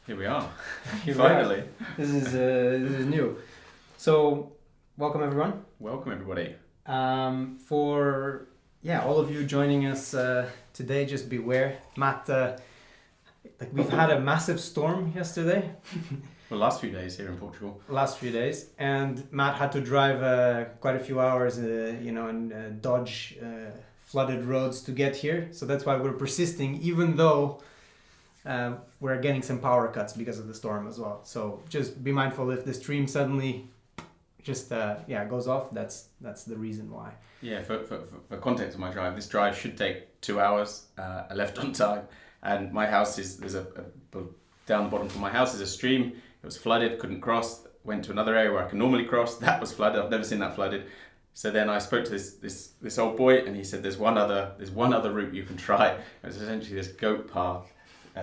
Here we are. Here we Finally. This is new. So, welcome everyone. Welcome everybody. For all of you joining us today, just beware, Matt. We've had a massive storm yesterday. Well, last few days here in Portugal. Last few days, and Matt had to drive quite a few hours, and dodge flooded roads to get here. So that's why we're persisting, even though we're getting some power cuts because of the storm as well. So just be mindful if the stream suddenly just goes off. That's the reason why. Yeah, for context of my drive, this drive should take 2 hours. I left on time, and my house there's a down the bottom from my house is a stream. It was flooded, couldn't cross. Went to another area where I can normally cross. That was flooded. I've never seen that flooded. So then I spoke to this old boy, and he said there's one other route you can try. It was essentially this goat path.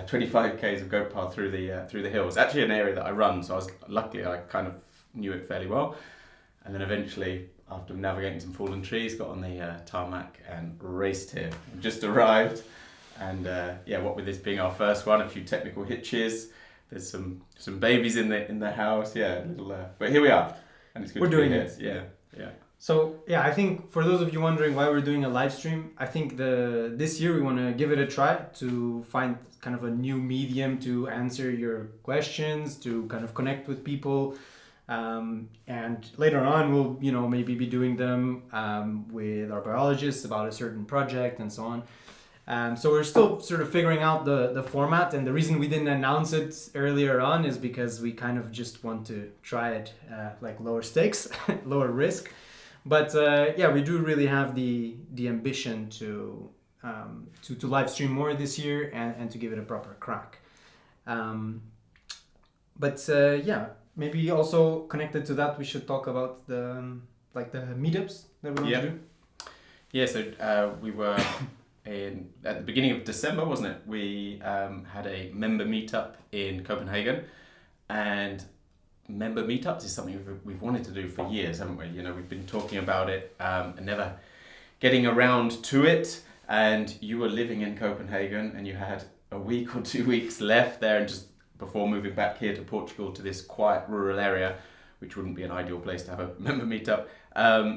25 k's of goat path through the hills. Actually, an area that I run, so luckily I kind of knew it fairly well. And then eventually, after navigating some fallen trees, got on the tarmac and raced here. Just arrived, and what with this being our first one, a few technical hitches. There's some babies in the house. Yeah, but here we are, and it's good. We're doing it. Yeah. So I think for those of you wondering why we're doing a live stream, I think this year we want to give it a try to find kind of a new medium to answer your questions, to kind of connect with people, and later on we'll maybe be doing them with our biologists about a certain project and so on. So we're still sort of figuring out the format, and the reason we didn't announce it earlier on is because we kind of just want to try it like lower stakes, lower risk. But we do really have the ambition to live stream more this year and to give it a proper crack. Maybe also connected to that, we should talk about the meetups that we want to do. Yeah, so we were at the beginning of December, wasn't it? We had a member meetup in Copenhagen, and member meetups is something we've wanted to do for years, haven't we? We've been talking about it and never getting around to it. And you were living in Copenhagen, and you had a week or 2 weeks left there, and just before moving back here to Portugal, to this quiet rural area, which wouldn't be an ideal place to have a member meetup.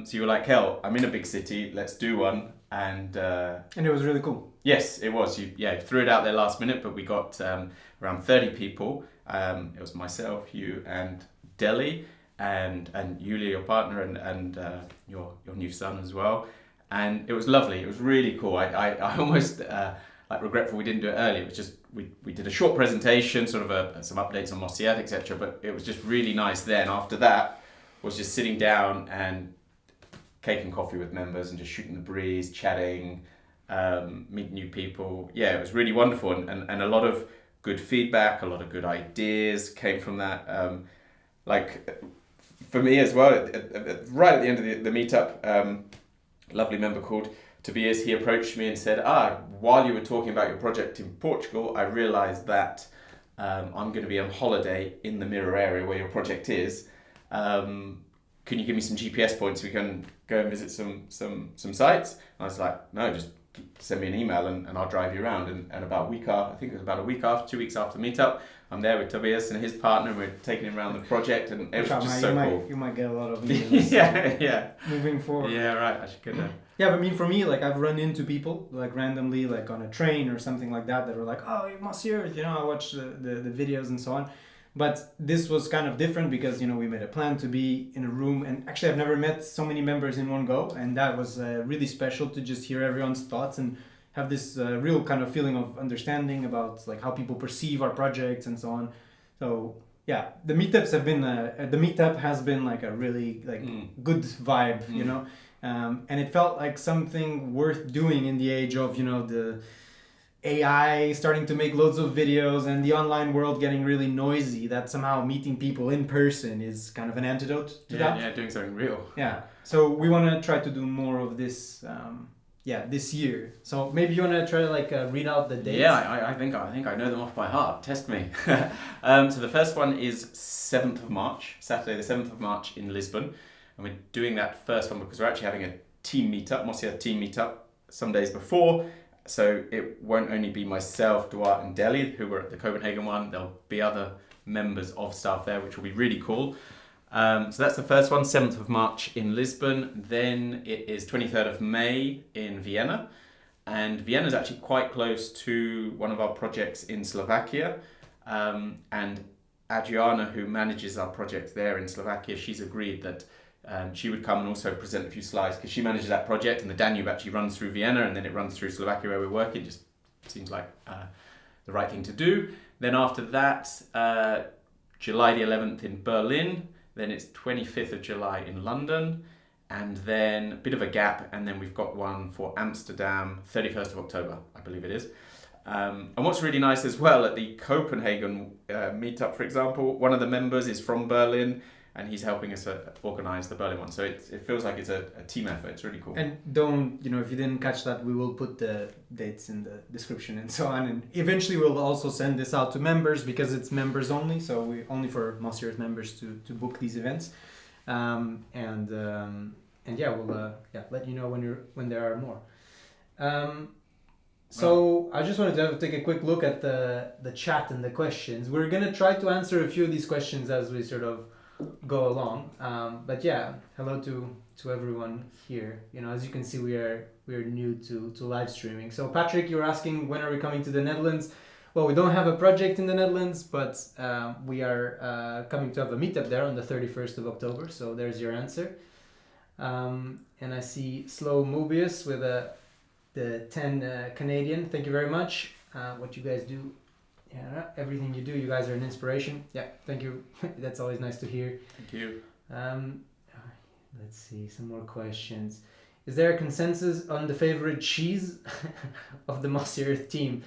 So you were like, hell, I'm in a big city, let's do one. And it was really cool. Yes, it was. You threw it out there last minute, but we got around 30 people. It was myself, you, and Deli, and Yulia, your partner, and your new son as well. And it was lovely. It was really cool. I almost regretful we didn't do it earlier. It was just we did a short presentation, sort of some updates on Mossy, etc. But it was just really nice. Then after that was just sitting down and cake and coffee with members and just shooting the breeze, chatting, meeting new people. Yeah, it was really wonderful, and a lot of good feedback, a lot of good ideas came from that. For me as well, right at the end of the meetup, lovely member called Tobias, he approached me and said, while you were talking about your project in Portugal, I realised that I'm going to be on holiday in the Mirror area where your project is. Can you give me some GPS points so we can go and visit some sites? And I was like, no, just send me an email and I'll drive you around. And about a week after, I think it was about a week after, 2 weeks after the meetup, I'm there with Tobias and his partner, and we're taking him around the project, and it was just so cool. You might get a lot of emails. yeah. Moving forward. Yeah, right. I should get that. Yeah, but for me, I've run into people randomly, on a train or something like that were like, oh, you must hear it. I watch the videos and so on. But this was kind of different because, we made a plan to be in a room, and actually I've never met so many members in one go, and that was really special to just hear everyone's thoughts and have this real kind of feeling of understanding about how people perceive our projects and so on. So yeah, the meetups have been the meetup has been a really good vibe, and it felt like something worth doing in the age of the AI starting to make loads of videos and the online world getting really noisy, that somehow meeting people in person is kind of an antidote to that. Yeah, doing something real. Yeah. So we want to try to do more of this this year. So maybe you want to try to read out the dates? Yeah, I think I know them off by heart. Test me. So the first one is 7th of March, Saturday the 7th of March in Lisbon. And we're doing that first one because we're actually having a team meetup, Mossy team meetup, some days before. So it won't only be myself, Duarte and Deli, who were at the Copenhagen one. There'll be other members of staff there, which will be really cool. So that's the first one, 7th of March in Lisbon. Then it is 23rd of May in Vienna. And Vienna is actually quite close to one of our projects in Slovakia. And Adriana, who manages our project there in Slovakia, she's agreed that she would come and also present a few slides because she manages that project, and the Danube actually runs through Vienna and then it runs through Slovakia where we're working. Just seems like the right thing to do. Then after that, July the 11th in Berlin. Then it's 25th of July in London. And then a bit of a gap, and then we've got one for Amsterdam, 31st of October, I believe it is. And what's really nice as well, at the Copenhagen meetup, for example, one of the members is from Berlin, and he's helping us organize the Berlin one. So it feels like it's a team effort. It's really cool. And don't, if you didn't catch that, we will put the dates in the description and so on. And eventually we'll also send this out to members because it's members only. So we only for Mossier's members to book these events. And yeah, we'll let you know when there are more. So I just wanted to take a quick look at the chat and the questions. We're gonna try to answer a few of these questions as we sort of go along. But yeah, hello to everyone here. As you can see, we're new to live streaming. So Patrick, you're asking when are we coming to the Netherlands? Well, we don't have a project in the Netherlands, but we are coming to have a meetup there on the 31st of October. So there's your answer. And I see Slow Mobius with the 10 Canadian. Thank you very much. What you guys do, everything you do, you guys are an inspiration. Yeah, thank you. That's always nice to hear. Thank you. Let's see, some more questions. Is there a consensus on the favorite cheese of the Mossy Earth team?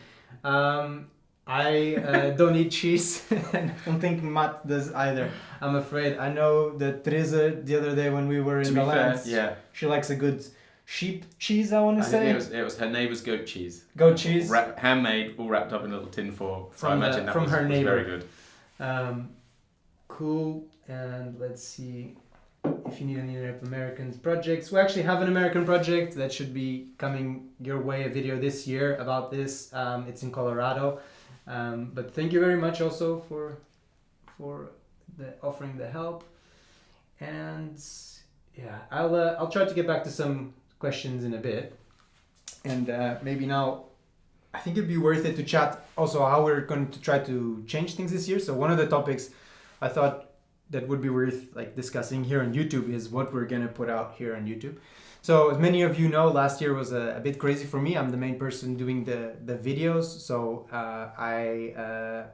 I don't eat cheese, and I don't think Matt does either. I'm afraid. I know that Teresa, the other day when we were in the lands, she likes a good sheep cheese, I want to say. It was her neighbour's goat cheese. Goat cheese. Handmade, all wrapped up in a little tin foil. From, I imagine that was her neighbor. Very good. Cool. And let's see if you need any American projects. We actually have an American project that should be coming your way, a video this year about this. It's in Colorado. But thank you very much also for offering the help. And yeah, I'll try to get back to some questions in a bit. And maybe now, I think it'd be worth it to chat also how we're going to try to change things this year. So one of the topics I thought that would be worth discussing here on YouTube is what we're going to put out here on YouTube. So as many of you know, last year was a bit crazy for me. I'm the main person doing the videos. So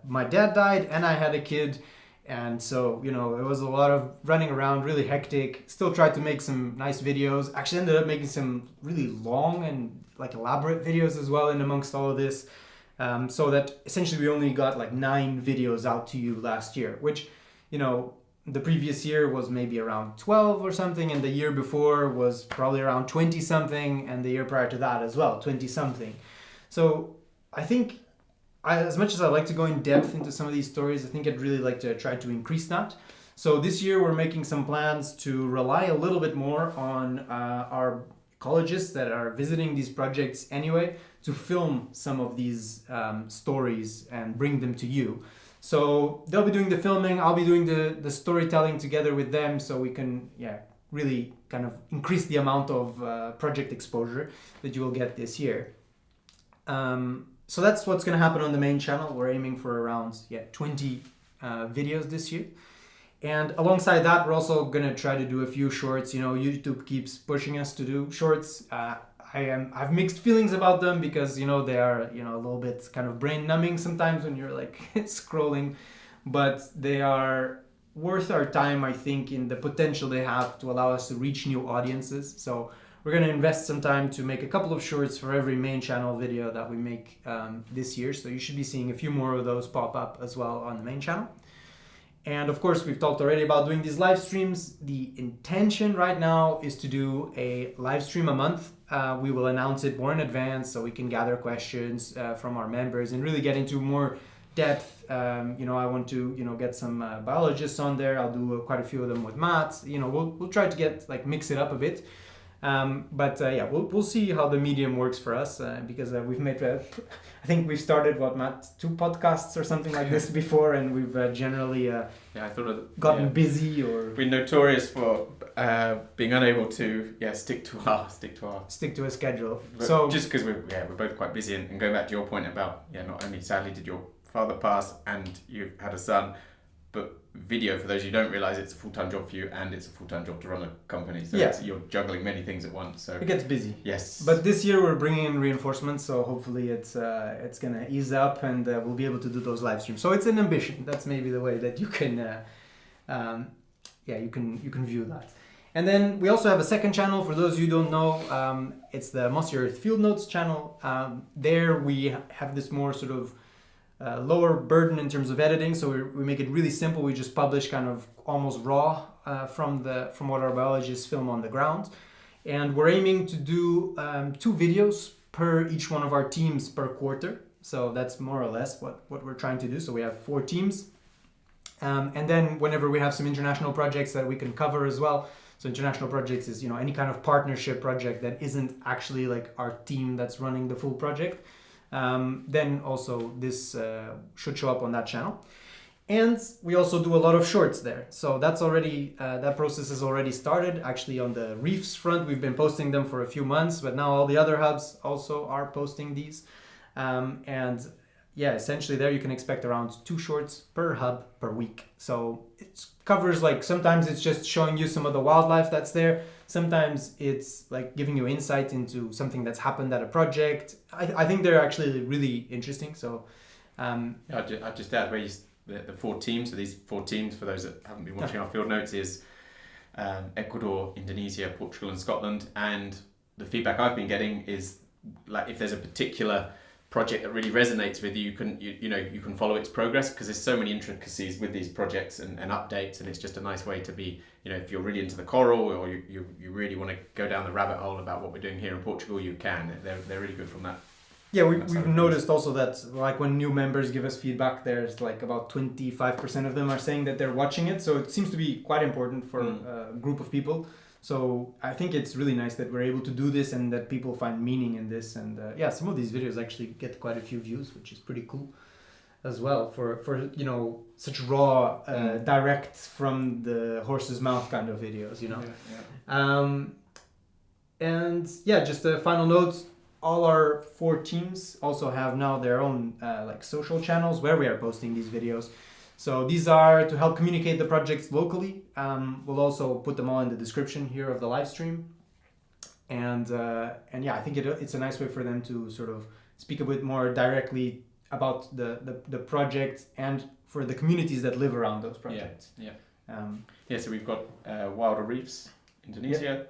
my dad died and I had a kid. And so, it was a lot of running around, really hectic. Still tried to make some nice videos. Actually ended up making some really long and elaborate videos as well in amongst all of this. So that essentially we only got 9 videos out to you last year, which, the previous year was maybe around 12 or something, and the year before was probably around 20 something, and the year prior to that as well, 20 something. So I think as much as I like to go in depth into some of these stories, I think I'd really like to try to increase that. So this year we're making some plans to rely a little bit more on our ecologists that are visiting these projects anyway to film some of these stories and bring them to you. So they'll be doing the filming, I'll be doing the storytelling together with them, so we can really kind of increase the amount of project exposure that you will get this year. So that's what's going to happen on the main channel. We're aiming for around 20 videos this year. And alongside that, we're also going to try to do a few shorts. YouTube keeps pushing us to do shorts. I've mixed feelings about them because, they are, a little bit kind of brain numbing sometimes when you're scrolling, but they are worth our time, I think, in the potential they have to allow us to reach new audiences. So we're going to invest some time to make a couple of shorts for every main channel video that we make this year. So you should be seeing a few more of those pop up as well on the main channel. And of course, we've talked already about doing these live streams. The intention right now is to do a live stream a month. We will announce it more in advance so we can gather questions from our members and really get into more depth. I want to, get some biologists on there. I'll do quite a few of them with Matt. We'll try to get mix it up a bit. But yeah, we'll see how the medium works for us because we've made, I think we've started, Matt, 2 podcasts or something like this before, and we've generally I thought gotten busy or we're notorious for being unable to stick to a schedule. So just because we're both quite busy, and going back to your point about not only sadly did your father pass and you've had a son, but video, for those who don't realize, it's a full-time job for you and it's a full-time job to run a company, so you're juggling many things at once, so it gets busy. Yes, but this year we're bringing in reinforcements, so hopefully it's gonna ease up and we'll be able to do those live streams. So it's an ambition. That's maybe the way that you can you can view that. And then we also have a second channel. For those who don't know, it's the Mossy Earth Field Notes channel. There we have this more sort of lower burden in terms of editing, so we make it really simple. We just publish kind of almost raw from what our biologists film on the ground, and we're aiming to do 2 videos per each one of our teams per quarter. So that's more or less what we're trying to do. So we have 4 teams, and then whenever we have some international projects that we can cover as well. So international projects is any kind of partnership project that isn't actually like our team that's running the full project. Then also this should show up on that channel, and we also do a lot of shorts there. So that's already that process has already started. Actually, on the reefs front, we've been posting them for a few months, but now all the other hubs also are posting these. And essentially there you can expect around 2 shorts per hub per week. So it covers, like, sometimes it's just showing you some of the wildlife that's there. Sometimes it's like giving you insight into something that's happened at a project. I think they're actually really interesting. So I'll just add where the 4 teams. So these 4 teams, for those that haven't been watching our field notes, is Ecuador, Indonesia, Portugal and Scotland. And the feedback I've been getting is, like, if there's a particular project that really resonates with you, you can follow its progress, because there's so many intricacies with these projects and updates, and it's just a nice way to be, if you're really into the coral, or you really want to go down the rabbit hole about what we're doing here in Portugal, you can. They're really good from that. Yeah, we've noticed also that, like, when new members give us feedback, there's like about 25% of them are saying that they're watching it, so it seems to be quite important for a group of people. So I think it's really nice that we're able to do this and that people find meaning in this. And some of these videos actually get quite a few views, which is pretty cool as well for such raw, direct from the horse's mouth kind of videos, And just a final note, all our 4 teams also have now their own social channels where we are posting these videos. So these are to help communicate the projects locally. We'll also put them all in the description here of the live stream. And I think it's a nice way for them to sort of speak a bit more directly about the project and for the communities that live around those projects. So we've got Wilder Reefs, Indonesia,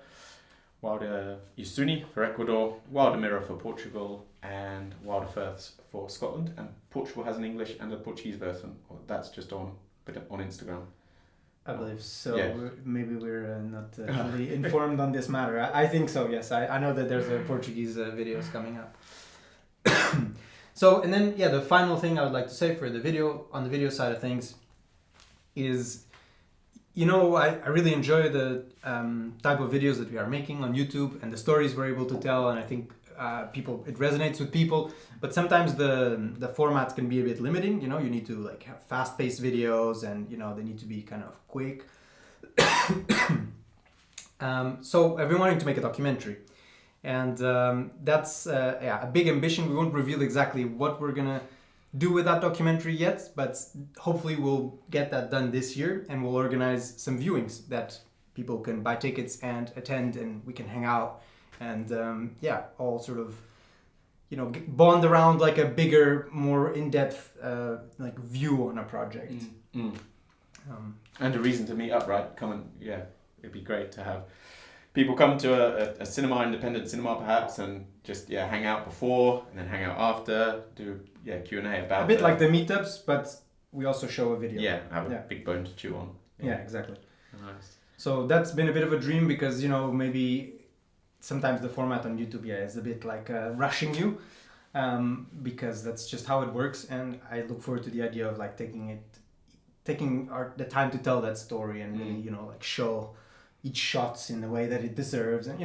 Wilder Usuni for Ecuador, Wilder Mirror for Portugal, and Wilder Firths for Scotland. And Portugal has an English and a Portuguese version. That's just on Instagram. I believe so. Yeah. Maybe we're not fully informed on this matter. I think so, yes. I know that there's a Portuguese videos coming up. So, and then, the final thing I would like to say for the video, on the video side of things, is, I really enjoy the type of videos that we are making on YouTube and the stories we're able to tell, and I think it resonates with people. But sometimes the format can be a bit limiting. You need to have fast-paced videos, and they need to be kind of quick. So I've been wanting to make a documentary, and that's a big ambition. We won't reveal exactly what we're gonna do with that documentary yet, but hopefully we'll get that done this year, and we'll organize some viewings that people can buy tickets and attend, and we can hang out and all sort of bond around like a bigger, more in-depth view on a project. And a reason to meet up, right? It'd be great to have people come to a cinema, independent cinema perhaps, and just hang out before and then hang out after, do Q&A about a bit like the meetups, but we also show a video. Have a big bone to chew on. Exactly. Nice. So that's been a bit of a dream, because maybe sometimes the format on YouTube is a bit like rushing you, because that's just how it works, and I look forward to the idea of taking the time to tell that story and really show each shot in the way that it deserves, and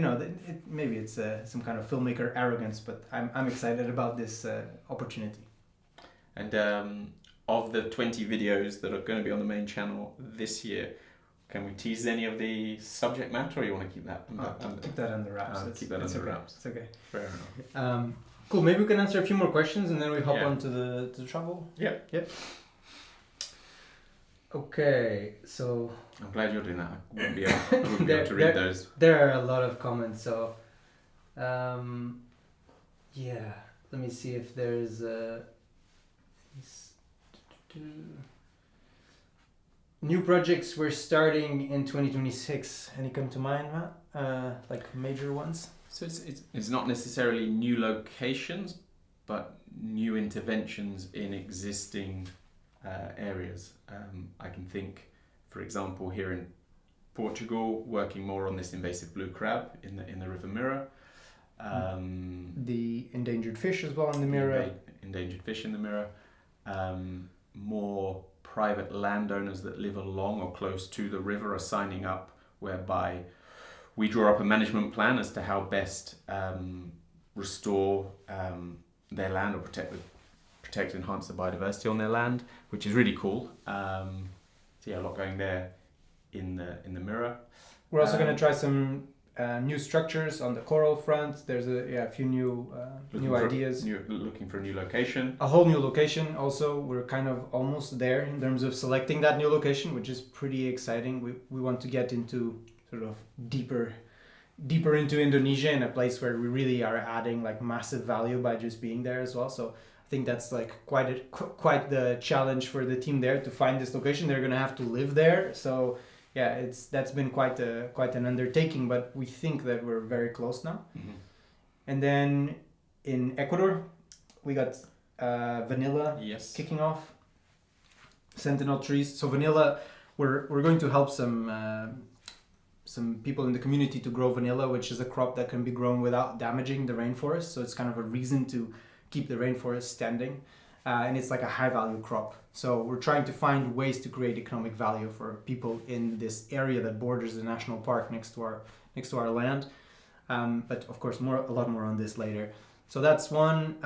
maybe it's some kind of filmmaker arrogance, but I'm excited about this opportunity. And of the 20 videos that are going to be on the main channel this year, can we tease any of the subject matter, or you want to keep that keep that under wraps? Keep that under okay. wraps. It's okay. Fair enough. Cool. Maybe we can answer a few more questions and then we hop on to the travel. Yep. Okay, so I'm glad you're doing that. I wouldn't be able to read those. There are a lot of comments, so let me see if there's new projects we're starting in 2026. Any come to mind, Matt? Like major ones? So it's not necessarily new locations, but new interventions in existing areas. I can think, for example, here in Portugal, working more on this invasive blue crab in the River Mira. The endangered fish as well in the Mira. Endangered fish in the Mira. More private landowners that live along or close to the river are signing up, whereby we draw up a management plan as to how best restore their land or protect, enhance the biodiversity on their land, which is really cool. So a lot going there in the Mira. We're also going to try some new structures on the coral front. There's a few new ideas. Looking for a new location. A whole new location. Also, we're kind of almost there in terms of selecting that new location, which is pretty exciting. We want to get into sort of deeper into Indonesia, in a place where we really are adding like massive value by just being there as well. So I think that's like quite the challenge for the team there to find this location. They're gonna have to live there. So yeah, that's been quite an undertaking, but we think that we're very close now. Mm-hmm. And then in Ecuador, we got vanilla kicking off. Sentinel trees. So vanilla, we're going to help some people in the community to grow vanilla, which is a crop that can be grown without damaging the rainforest. So it's kind of a reason to keep the rainforest standing. And it's like a high value crop. So we're trying to find ways to create economic value for people in this area that borders the national park next to our land. But of course, a lot more on this later. So that's one.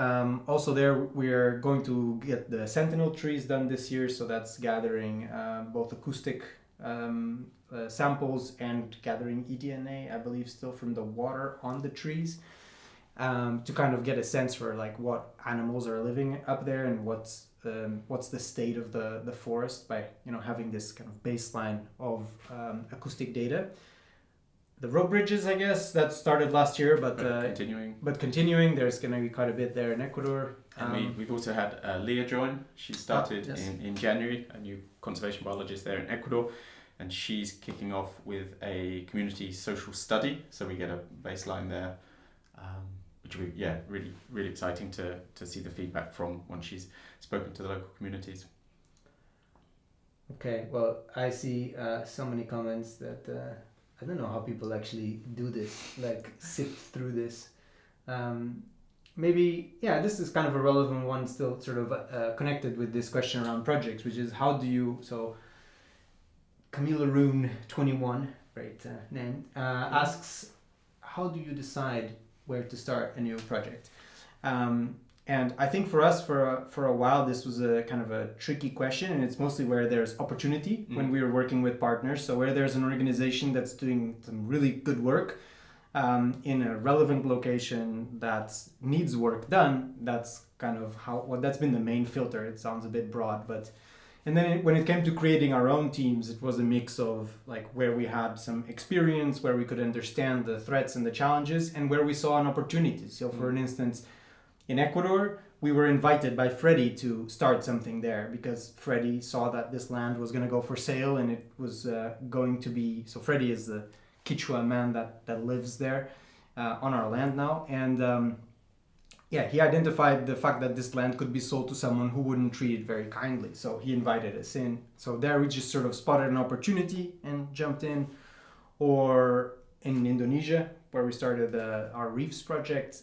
Also there, we're going to get the sentinel trees done this year. So that's gathering both acoustic samples and gathering eDNA, I believe, still from the water on the trees, to kind of get a sense for like what animals are living up there and what's the state of the forest by having this kind of baseline of acoustic data. The rope bridges, I guess, that started last year, but continuing. There's going to be quite a bit there in Ecuador. And we've also had Leah join. She started in January, a new conservation biologist there in Ecuador. And she's kicking off with a community social study, so we get a baseline there, which will be really, really exciting to see the feedback from once she's spoken to the local communities. Okay, well, I see so many comments that I don't know how people actually do this, like sift through this. Maybe, this is kind of a relevant one, still sort of connected with this question around projects, which is how do you Camila Roon 21, great name, asks, how do you decide where to start a new project? And I think for us, for a while, this was a kind of a tricky question, and it's mostly where there's opportunity when we are working with partners. So where there's an organization that's doing some really good work in a relevant location that needs work done, that's kind of that's been the main filter. It sounds a bit broad, but. And then when it came to creating our own teams, it was a mix of like where we had some experience, where we could understand the threats and the challenges, and where we saw an opportunity. So for an instance, in Ecuador, we were invited by Freddie to start something there because Freddie saw that this land was going to go for sale and it was going to be... So Freddie is the Quechua man that lives there on our land now. And he identified the fact that this land could be sold to someone who wouldn't treat it very kindly. So he invited us in. So there we just sort of spotted an opportunity and jumped in. Or in Indonesia, where we started our reefs project,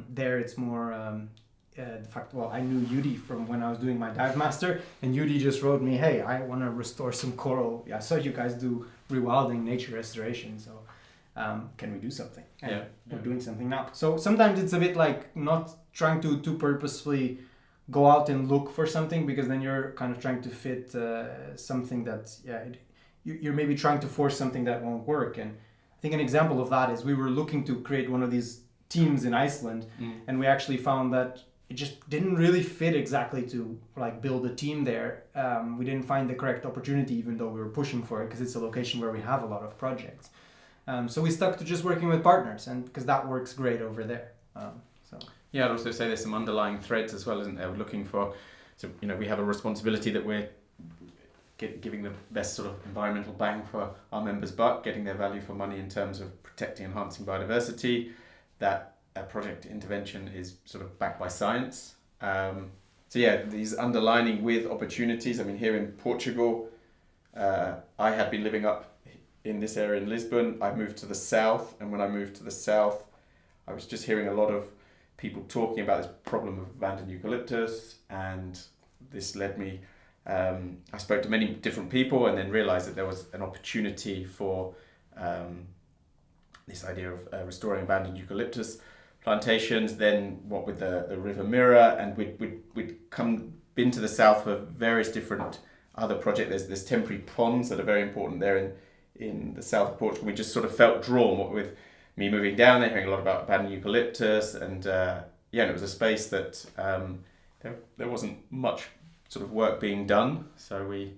there it's more the fact, well, I knew Yudi from when I was doing my dive master, and Yudi just wrote me, hey, I want to restore some coral. I saw you guys do rewilding, nature restoration, so can we do something? And we're doing something now. So sometimes it's a bit like not trying to purposefully go out and look for something, because then you're kind of trying to fit something that, you're maybe trying to force something that won't work. And I think an example of that is we were looking to create one of these teams in Iceland, and we actually found that it just didn't really fit exactly to like build a team there. We didn't find the correct opportunity, even though we were pushing for it, because it's a location where we have a lot of projects. So we stuck to just working with partners, and because that works great over there. Yeah, I'd also say there's some underlying threads as well, isn't there? We're looking for, so we have a responsibility that we're giving the best sort of environmental bang for our members' buck, getting their value for money in terms of protecting, enhancing biodiversity. That project intervention is sort of backed by science. These underlining with opportunities. I mean, here in Portugal, I had been living up in this area in Lisbon. I moved to the south, and when I moved to the south, I was just hearing a lot of people talking about this problem of abandoned eucalyptus, and this led me, I spoke to many different people and then realized that there was an opportunity for this idea of restoring abandoned eucalyptus plantations. Then what with the River Mirror, and we'd been to the south for various different other projects. There's temporary ponds that are very important there in the south of Portugal. We just sort of felt drawn with me moving down there, hearing a lot about abandoned eucalyptus, and and it was a space that there wasn't much sort of work being done. So we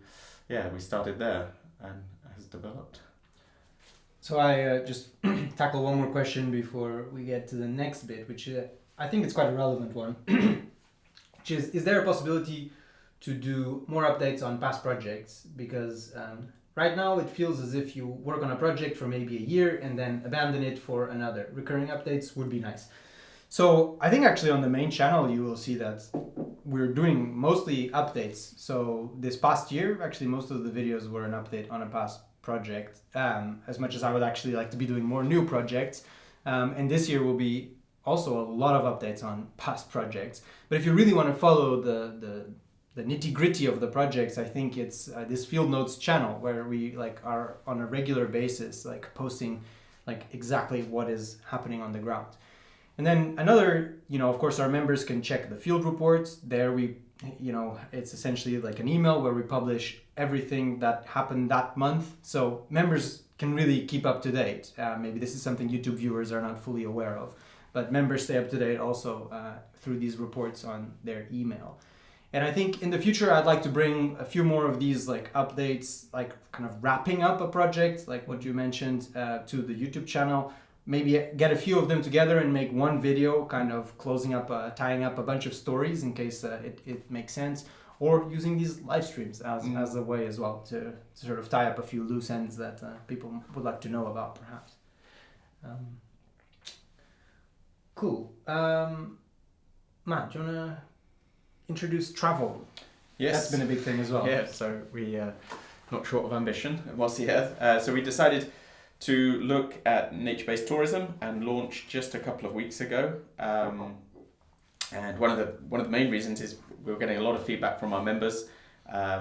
started there, and has developed. So I just tackle one more question before we get to the next bit, which I think it's quite a relevant one, which is there a possibility to do more updates on past projects? Because right now it feels as if you work on a project for maybe a year and then abandon it for another. Recurring updates would be nice. So I think actually on the main channel you will see that we're doing mostly updates. So this past year, actually most of the videos were an update on a past project, as much as I would actually like to be doing more new projects. And this year will be also a lot of updates on past projects. But if you really want to follow the nitty-gritty of the projects, I think it's this Field Notes channel where we are on a regular basis posting exactly what is happening on the ground. And then another, of course, our members can check the field reports. There we, it's essentially like an email where we publish everything that happened that month. So members can really keep up to date. Maybe this is something YouTube viewers are not fully aware of, but members stay up to date also through these reports on their email. And I think in the future, I'd like to bring a few more of these updates, kind of wrapping up a project, like what you mentioned, to the YouTube channel. Maybe get a few of them together and make one video kind of closing up, tying up a bunch of stories in case it makes sense, or using these live streams as a way as well to sort of tie up a few loose ends that people would like to know about perhaps. Cool. Matt, do you want to introduce travel? Yes. That's been a big thing as well. Yeah, so we not short of ambition at Mossy. So we decided to look at nature-based tourism and launched just a couple of weeks ago. And one of the main reasons is we were getting a lot of feedback from our members. A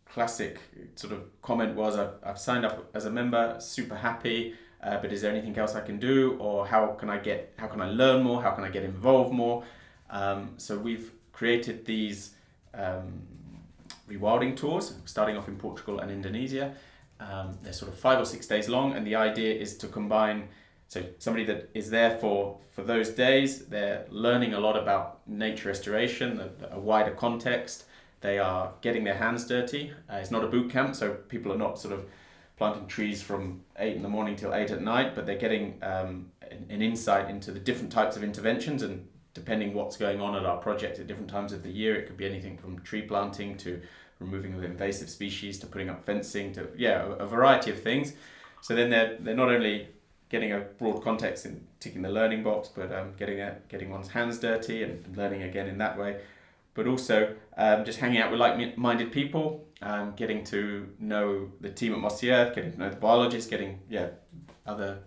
classic sort of comment was, I've signed up as a member, super happy, but is there anything else I can do? Or how can I learn more? How can I get involved more? So we've created these rewilding tours, starting off in Portugal and Indonesia. They're sort of 5 or 6 days long, and the idea is to combine, so somebody that is there for those days, they're learning a lot about nature restoration, a wider context. They are getting their hands dirty. It's not a boot camp, so people are not sort of planting trees from 8 in the morning till 8 at night, but they're getting an insight into the different types of interventions, and depending what's going on at our project at different times of the year, it could be anything from tree planting to removing of invasive species to putting up fencing to a variety of things. So then they're not only getting a broad context in ticking the learning box, but getting one's hands dirty and learning again in that way, but also just hanging out with like-minded people, getting to know the team at Mossy, getting to know the biologists, getting, other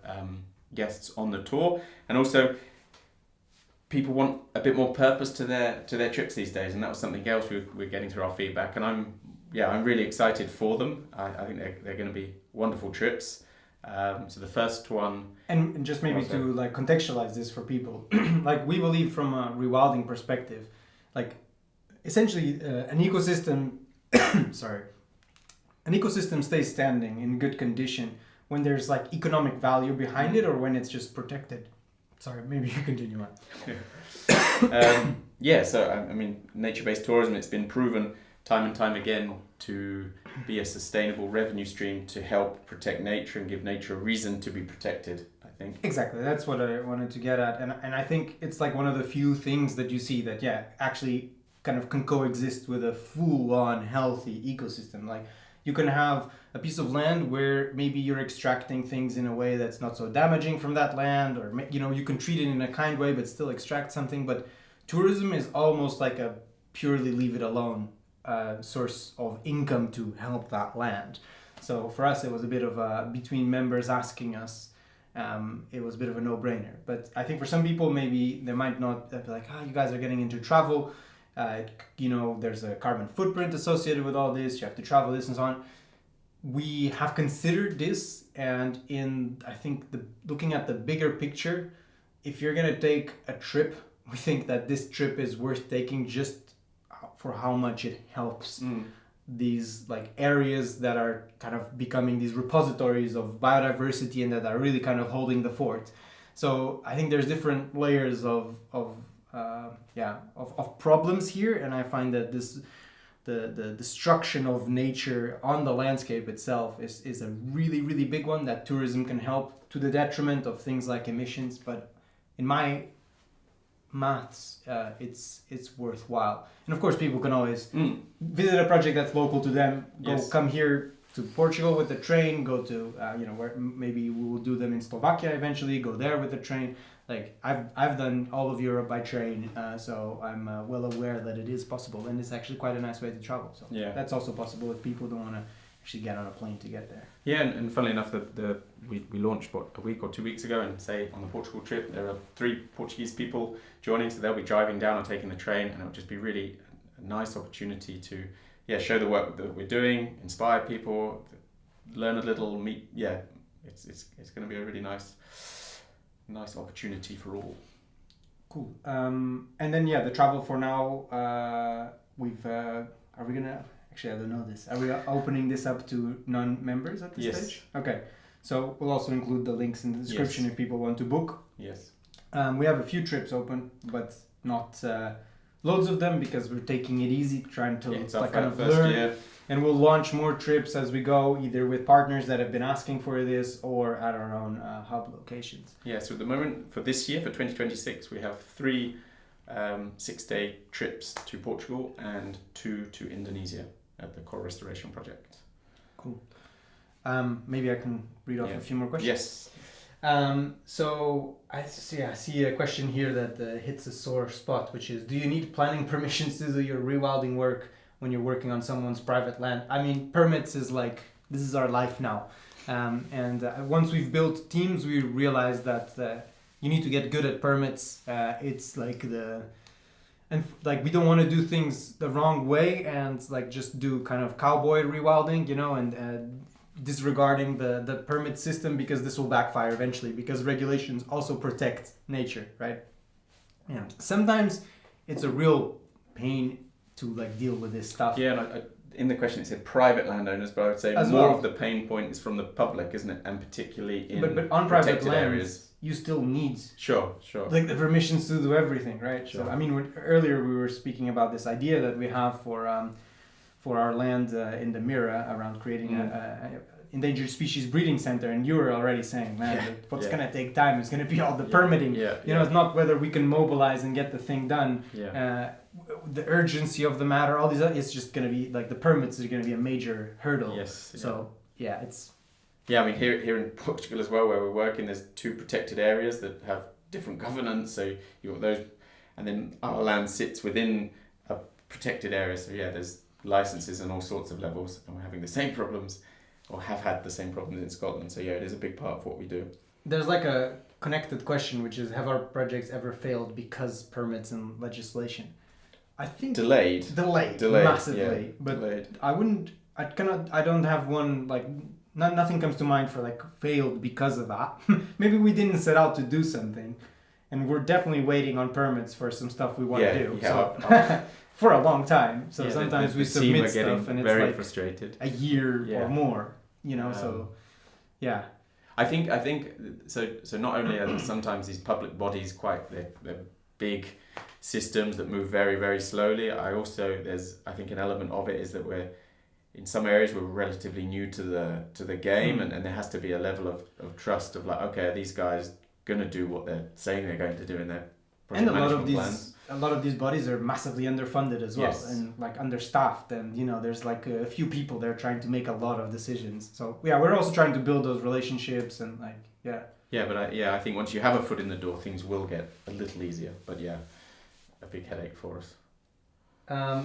guests on the tour, and also people want a bit more purpose to their trips these days, and that was something else we're getting through our feedback. And I'm really excited for them. I think they're going to be wonderful trips. So the first one, and just maybe to like contextualize this for people, like we believe from a rewilding perspective, like essentially an ecosystem, sorry, an ecosystem stays standing in good condition when there's like economic value behind it, or when it's just protected. Sorry, maybe you continue on. So I mean, nature-based tourism, it's been proven time and time again to be a sustainable revenue stream to help protect nature and give nature a reason to be protected, I think. Exactly, that's what I wanted to get at. And I think it's like one of the few things that you see that, actually kind of can coexist with a full-on healthy ecosystem. Like you can have a piece of land where maybe you're extracting things in a way that's not so damaging from that land, or you can treat it in a kind way but still extract something. But tourism is almost like a purely leave it alone source of income to help that land. So for us, it was a bit of a, between members asking us, it was a bit of a no-brainer. But I think for some people, maybe they might not be like, you guys are getting into travel. There's a carbon footprint associated with all this. You have to travel this and so on. We have considered this, and I think looking at the bigger picture, if you're going to take a trip, we think that this trip is worth taking just for how much it helps these like areas that are kind of becoming these repositories of biodiversity and that are really kind of holding the fort. So I think there's different layers of problems here, and I find that the destruction of nature on the landscape itself is a really, really big one that tourism can help, to the detriment of things like emissions. But in my maths, it's worthwhile. And of course, people can always visit a project that's local to them. Come here to Portugal with the train. Go to where maybe we will do them in Slovakia eventually. Go there with the train. Like I've done all of Europe by train, so I'm well aware that it is possible, and it's actually quite a nice way to travel. So that's also possible if people don't want to actually get on a plane to get there. Yeah, and funnily enough, we launched a week or 2 weeks ago, and say on the Portugal trip there are 3 Portuguese people joining, so they'll be driving down or taking the train, and it'll just be really a nice opportunity to show the work that we're doing, inspire people, learn a little, meet. It's going to be a really nice opportunity for all. Cool. And then the travel for now, we've are we gonna actually, I don't know this, are we opening this up to non-members at this stage? Okay, so we'll also include the links in the description if people want to book. Yes. We have a few trips open, but not loads of them, because we're taking it easy, trying to kind of learn. Year. And we'll launch more trips as we go, either with partners that have been asking for this or at our own hub locations. Yeah, so at the moment, for this year, for 2026, we have 3 6-day trips to Portugal and 2 to Indonesia at the Coral Restoration Project. Cool. Maybe I can read off a few more questions. Yes. So I see a question here that hits a sore spot, which is, do you need planning permissions to do your rewilding work when you're working on someone's private land? I mean, permits is like, this is our life now. And once we've built teams, we realize that you need to get good at permits. It's like we don't want to do things the wrong way and like just do kind of cowboy rewilding, and disregarding the permit system, because this will backfire eventually, because regulations also protect nature, right? And sometimes it's a real pain to like deal with this stuff. Yeah, and in the question it said private landowners, but I would say more of the pain point is from the public, isn't it? And particularly in but on private lands, areas, you still need sure like the permissions to do everything, right? Sure. So I mean, earlier we were speaking about this idea that we have for our land in the Mira around creating a endangered species breeding center, and you were already saying, what's gonna take time is gonna be all the permitting. It's not whether we can mobilize and get the thing done. The urgency of the matter, all these, it's just gonna be like the permits are gonna be a major hurdle. So it's. I mean, here in Portugal as well, where we're working, there's 2 protected areas that have different governance. So you've got those, and then our land sits within a protected area. So there's licenses and all sorts of levels, and we're having the same problems, or have had the same problems in Scotland. So it is a big part of what we do. there's like a connected question, which is, have our projects ever failed because permits and legislation? I think Delayed massively, yeah, but delayed. I don't have one, like, nothing comes to mind for like failed because of that. Maybe we didn't set out to do something, and we're definitely waiting on permits for some stuff we want to do. So for a long time. So sometimes we submit stuff and it's very like frustrated. a year or more, you know. So yeah. I think so. So not only are sometimes these public bodies they're big systems that move very, very slowly. I think an element of it is that in some areas we're relatively new to the game, and there has to be a level of trust of like, okay, are these guys gonna do what they're saying they're going to do in their project management plans? A lot of these bodies are massively underfunded as well, and like understaffed, and you know there's like a few people there trying to make a lot of decisions. So yeah, we're also trying to build those relationships and like I think once you have a foot in the door, things will get a little easier. But yeah, a big headache for us.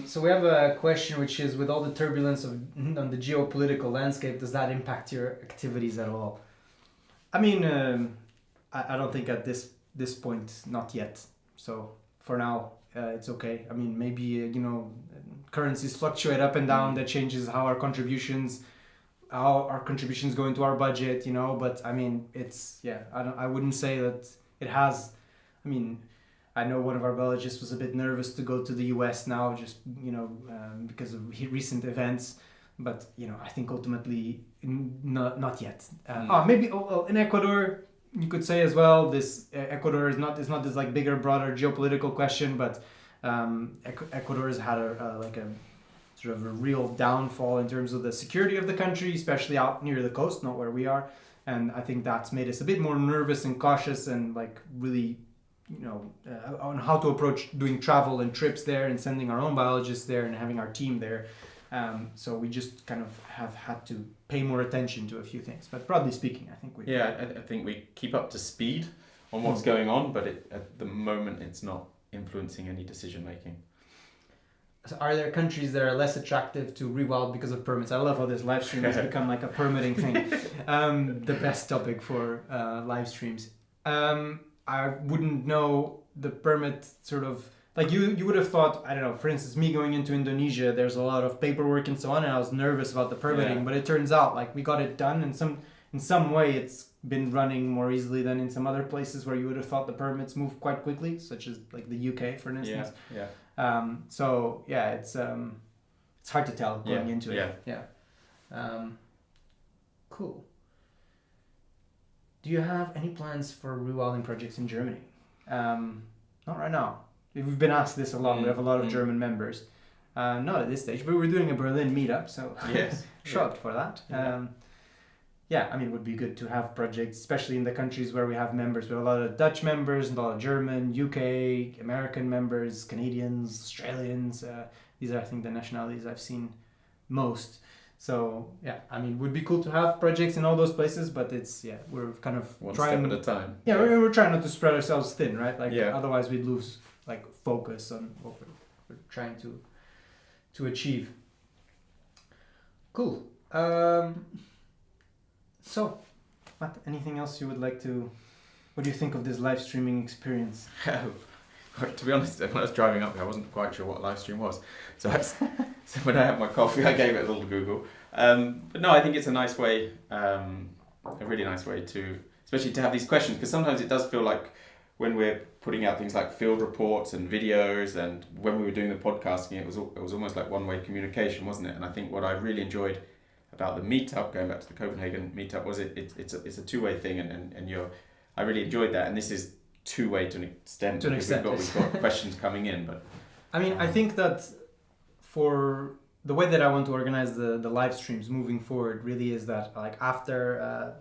So we have a question which is, with all the turbulence on the geopolitical landscape, does that impact your activities at all? I mean, I don't think at this point, not yet. So for now, it's okay. I mean, maybe currencies fluctuate up and down. That changes how our contributions go into our budget. You know, but I mean, I wouldn't say that it has. I mean, I know one of our biologists was a bit nervous to go to the US now, just because of recent events. But I think ultimately not yet. Maybe in Ecuador, you could say as well. This Ecuador is not this like bigger, broader geopolitical question, but Ecuador has had a sort of a real downfall in terms of the security of the country, especially out near the coast, not where we are. And I think that's made us a bit more nervous and cautious, and like really, on how to approach doing travel and trips there, and sending our own biologists there and having our team there. So we just kind of have had to pay more attention to a few things. But broadly speaking, I think I think we keep up to speed on what's going on, but at the moment it's not influencing any decision making. So are there countries that are less attractive to Rewild because of permits? I love how this live stream has become like a permitting thing. The best topic for live streams. I wouldn't know the permit sort of, like you would have thought, I don't know, for instance, me going into Indonesia, there's a lot of paperwork and so on, and I was nervous about the permitting, but it turns out like we got it done, and in some way it's been running more easily than in some other places where you would have thought the permits move quite quickly, such as like the UK, for instance. So yeah, it's hard to tell going into it. Cool. Do you have any plans for rewilding projects in Germany? Not right now. We've been asked this a lot. We have a lot of German members. Not at this stage, but we're doing a Berlin meetup, so shocked for that. I mean, it would be good to have projects, especially in the countries where we have members. We have a lot of Dutch members, a lot of German, UK, American members, Canadians, Australians. These are, I think, the nationalities I've seen most. So, I mean, it would be cool to have projects in all those places, but it's, we're kind of one step at a time. We're trying not to spread ourselves thin, right? Like, otherwise we'd lose, like, focus on what we're trying to achieve. Cool. So, Matt, anything else you would like to... What do you think of this live streaming experience? To be honest, when I was driving up here, I wasn't quite sure what live stream was. So when I had my coffee, I gave it a little Google. But no, I think it's a nice way, a really nice way to, especially to have these questions, because sometimes it does feel like when we're putting out things like field reports and videos, and when we were doing the podcasting, it was almost like one-way communication, wasn't it? And I think what I really enjoyed about the meetup, going back to the Copenhagen meetup, was it's a two-way thing, and I really enjoyed that, and this is two-way to an extent. We've got questions coming in, but I mean, I think that for the way that I want to organize the live streams moving forward really is that, like, after a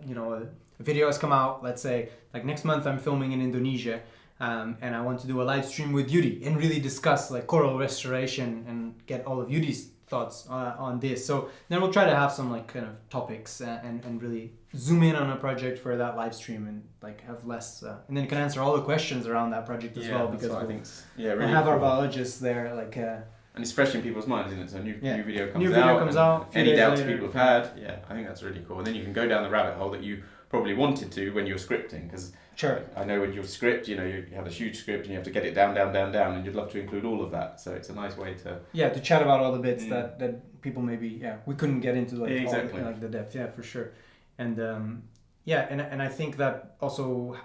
video has come out, let's say like next month I'm filming in Indonesia, and I want to do a live stream with Yudi and really discuss like coral restoration and get all of Yudi's thoughts on this. So then we'll try to have some like kind of topics and really zoom in on a project for that live stream, and like have less and then you can answer all the questions around that project as well, because we'll have our biologists there, like and it's fresh in people's minds, isn't it? So new video comes out. Any doubts people have had, I think that's really cool. And then you can go down the rabbit hole that you probably wanted to when you're scripting, because Sure. I know when you script, you have a huge script and you have to get it down, and you'd love to include all of that. So it's a nice way to To chat about all the bits that people maybe we couldn't get into like exactly. all, like the depth. Yeah, for sure. And and I think that also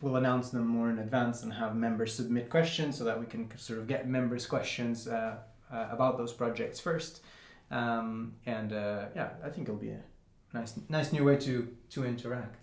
we'll announce them more in advance and have members submit questions so that we can sort of get members' questions about those projects first. I think it'll be a nice new way to interact.